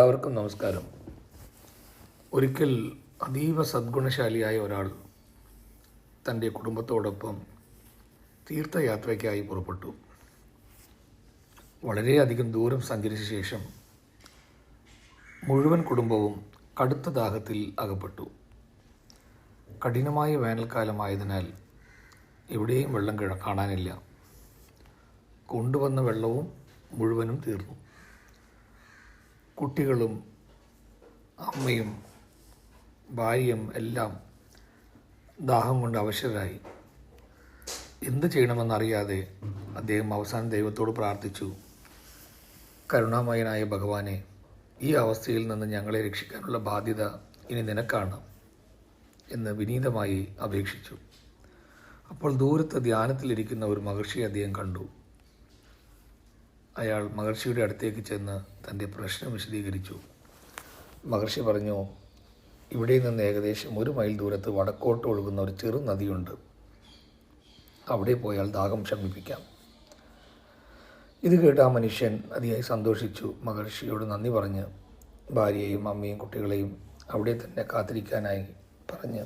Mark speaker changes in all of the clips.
Speaker 1: എല്ലാവർക്കും നമസ്കാരം. ഒരിക്കൽ അതീവ സദ്ഗുണശാലിയായ ഒരാൾ തൻ്റെ കുടുംബത്തോടൊപ്പം തീർത്ഥയാത്രയ്ക്കായി പുറപ്പെട്ടു. വളരെയധികം ദൂരം സഞ്ചരിച്ച ശേഷം മുഴുവൻ കുടുംബവും കടുത്ത ദാഹത്തിൽ അകപ്പെട്ടു. കഠിനമായ വേനൽക്കാലമായതിനാൽ എവിടെയും വെള്ളം കാണാനില്ല. കൊണ്ടുവന്ന വെള്ളവും മുഴുവനും തീർന്നു. കുട്ടികളും അമ്മയും ഭാര്യയും എല്ലാം ദാഹം കൊണ്ട് അവശരായി. എന്ത് ചെയ്യണമെന്നറിയാതെ അദ്ദേഹം അവസാനം ദൈവത്തോട് പ്രാർത്ഥിച്ചു, കരുണാമയനായ ഭഗവാനെ, ഈ അവസ്ഥയിൽ നിന്ന് ഞങ്ങളെ രക്ഷിക്കാനുള്ള ബാധ്യത ഇനി നിനക്കാണ് എന്ന് വിനീതമായി അപേക്ഷിച്ചു. അപ്പോൾ ദൂരത്ത് ധ്യാനത്തിലിരിക്കുന്ന ഒരു മഹർഷിയെ അദ്ദേഹം കണ്ടു. അയാൾ മഹർഷിയുടെ അടുത്തേക്ക് ചെന്ന് തൻ്റെ പ്രശ്നം വിശദീകരിച്ചു. മഹർഷി പറഞ്ഞു, ഇവിടെ നിന്ന് ഏകദേശം 1 മൈൽ ദൂരത്ത് വടക്കോട്ട് ഒഴുകുന്ന ഒരു ചെറു നദിയുണ്ട്. അവിടെ പോയാൽ ദാഹം ശമിപ്പിക്കാം. ഇത് കേട്ട് ആ മനുഷ്യൻ അതിയായി സന്തോഷിച്ചു. മഹർഷിയോട് നന്ദി പറഞ്ഞ് ഭാര്യയെയും അമ്മയും കുട്ടികളെയും അവിടെ തന്നെ കാത്തിരിക്കാനായി പറഞ്ഞ്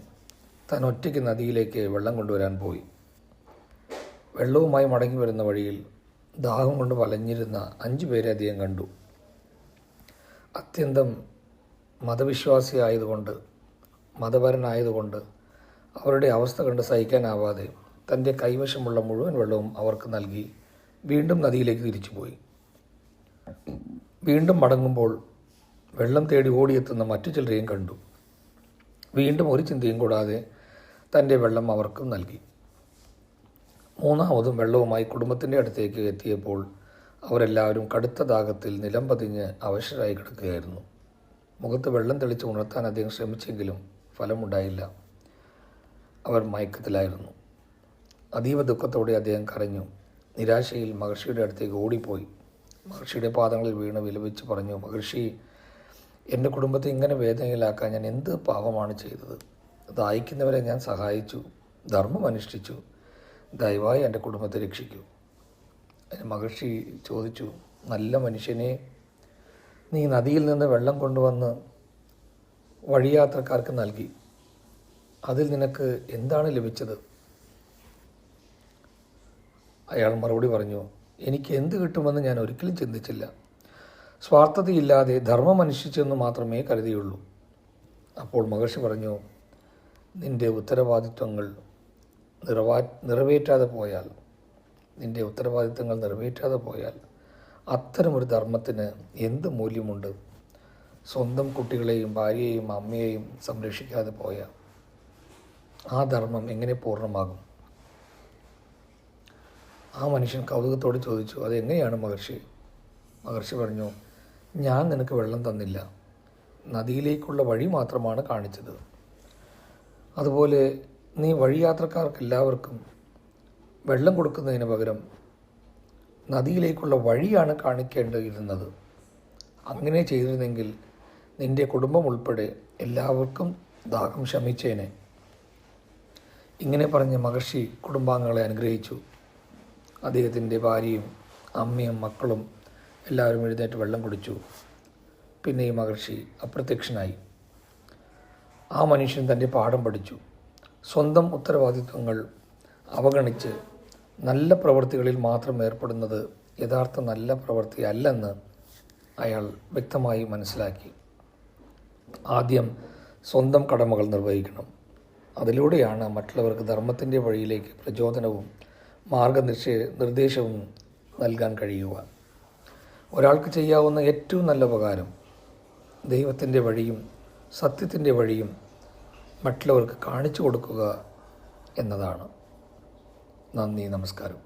Speaker 1: താൻ ഒറ്റയ്ക്ക് നദിയിലേക്ക് വെള്ളം കൊണ്ടുവരാൻ പോയി. വെള്ളവുമായി മടങ്ങി വരുന്ന വഴിയിൽ ദാഹം കൊണ്ട് വലഞ്ഞിരുന്ന 5 പേരെ അദ്ദേഹം കണ്ടു. അത്യന്തം മതപരനായതുകൊണ്ട് അവരുടെ അവസ്ഥ കണ്ട് സഹിക്കാനാവാതെ തൻ്റെ കൈവശമുള്ള മുഴുവൻ വെള്ളവും അവർക്ക് നൽകി വീണ്ടും നദിയിലേക്ക് തിരിച്ചുപോയി. വീണ്ടും മടങ്ങുമ്പോൾ വെള്ളം തേടി ഓടിയെത്തുന്ന മറ്റു ചിലരെയും കണ്ടു. വീണ്ടും ഒരു ചിന്തയും കൂടാതെ തൻ്റെ വെള്ളം അവർക്കും നൽകി. 3ാമതും വെള്ളവുമായി കുടുംബത്തിൻ്റെ അടുത്തേക്ക് എത്തിയപ്പോൾ അവരെല്ലാവരും കടുത്ത ദാഹത്തിൽ നിലം പതിഞ്ഞ് അവശരായി കിടക്കുകയായിരുന്നു. മുഖത്ത് വെള്ളം തെളിച്ച് ഉണർത്താൻ അദ്ദേഹം ശ്രമിച്ചെങ്കിലും ഫലമുണ്ടായില്ല. അവർ മയക്കത്തിലായിരുന്നു. അതീവ ദുഃഖത്തോടെ അദ്ദേഹം കരഞ്ഞു. നിരാശയിൽ മഹർഷിയുടെ അടുത്തേക്ക് ഓടിപ്പോയി മഹർഷിയുടെ പാദങ്ങളിൽ വീണ് വിലപിച്ച് പറഞ്ഞു, മഹർഷി, എൻ്റെ കുടുംബത്തെ ഇങ്ങനെ വേദനയിലാക്കാൻ ഞാൻ എന്ത് പാപമാണ് ചെയ്തത്? ദാഹിക്കുന്നവരെ ഞാൻ സഹായിച്ചു, ധർമ്മം അനുഷ്ഠിച്ചു. ദയവായി എൻ്റെ കുടുംബത്തെ രക്ഷിക്കൂ. അതിന് മഹർഷി ചോദിച്ചു, നല്ല മനുഷ്യനെ, നീ നദിയിൽ നിന്ന് വെള്ളം കൊണ്ടുവന്ന് വഴിയാത്രക്കാർക്ക് നൽകി. അതിൽ നിനക്ക് എന്താണ് ലഭിച്ചത്? അയാൾ മറുപടി പറഞ്ഞു, എനിക്ക് എന്ത് കിട്ടുമെന്ന് ഞാൻ ഒരിക്കലും ചിന്തിച്ചില്ല. സ്വാർത്ഥതയില്ലാതെ ധർമ്മം അനുഷ്ഠിച്ചെന്ന് മാത്രമേ കരുതിയുള്ളൂ. അപ്പോൾ മഹർഷി പറഞ്ഞു, നിൻ്റെ ഉത്തരവാദിത്വങ്ങൾ നിറവേറ്റാതെ പോയാൽ അത്തരമൊരു ധർമ്മത്തിന് എന്ത് മൂല്യമുണ്ട്? സ്വന്തം കുട്ടികളെയും ഭാര്യയെയും അമ്മയെയും സംരക്ഷിക്കാതെ പോയാൽ ആ ധർമ്മം എങ്ങനെ പൂർണ്ണമാകും? ആ മനുഷ്യൻ കൗതുകത്തോട് ചോദിച്ചു, അതെങ്ങനെയാണ് മഹർഷി? മഹർഷി പറഞ്ഞു, ഞാൻ നിനക്ക് വെള്ളം തന്നില്ല, നദിയിലേക്കുള്ള വഴി മാത്രമാണ് കാണിച്ചത്. അതുപോലെ നീ വഴിയാത്രക്കാർക്കെല്ലാവർക്കും വെള്ളം കൊടുക്കുന്നതിന് പകരം നദിയിലേക്കുള്ള വഴിയാണ് കാണിക്കേണ്ടിയിരുന്നത്. അങ്ങനെ ചെയ്തിരുന്നെങ്കിൽ നിൻ്റെ കുടുംബം ഉൾപ്പെടെ എല്ലാവർക്കും ദാഹം ശമിച്ചേനെ. ഇങ്ങനെ പറഞ്ഞ് മഹർഷി കുടുംബാംഗങ്ങളെ അനുഗ്രഹിച്ചു. അദ്ദേഹത്തിൻ്റെ ഭാര്യയും അമ്മയും മക്കളും എല്ലാവരും എഴുന്നേറ്റ് വെള്ളം കുടിച്ചു. പിന്നെ ഈ മഹർഷി അപ്രത്യക്ഷനായി. ആ മനുഷ്യൻ തൻ്റെ പാഠം പഠിച്ചു. സ്വന്തം ഉത്തരവാദിത്വങ്ങൾ അവഗണിച്ച് നല്ല പ്രവൃത്തികളിൽ മാത്രം ഏർപ്പെടുന്നത് യഥാർത്ഥ നല്ല പ്രവൃത്തി അല്ലെന്ന് അയാൾ വ്യക്തമായി മനസ്സിലാക്കി. ആദ്യം സ്വന്തം കടമകൾ നിർവഹിക്കണം. അതിലൂടെയാണ് മറ്റുള്ളവർക്ക് ധർമ്മത്തിൻ്റെ വഴിയിലേക്ക് പ്രചോദനവും നിർദ്ദേശവും നൽകാൻ കഴിയുക. ഒരാൾക്ക് ചെയ്യാവുന്ന ഏറ്റവും നല്ല ഉപകാരം ദൈവത്തിൻ്റെ വഴിയും സത്യത്തിൻ്റെ വഴിയും മറ്റുള്ളവർക്ക് കാണിച്ചു കൊടുക്കുക എന്നതാണ്. നന്ദി, നമസ്കാരം.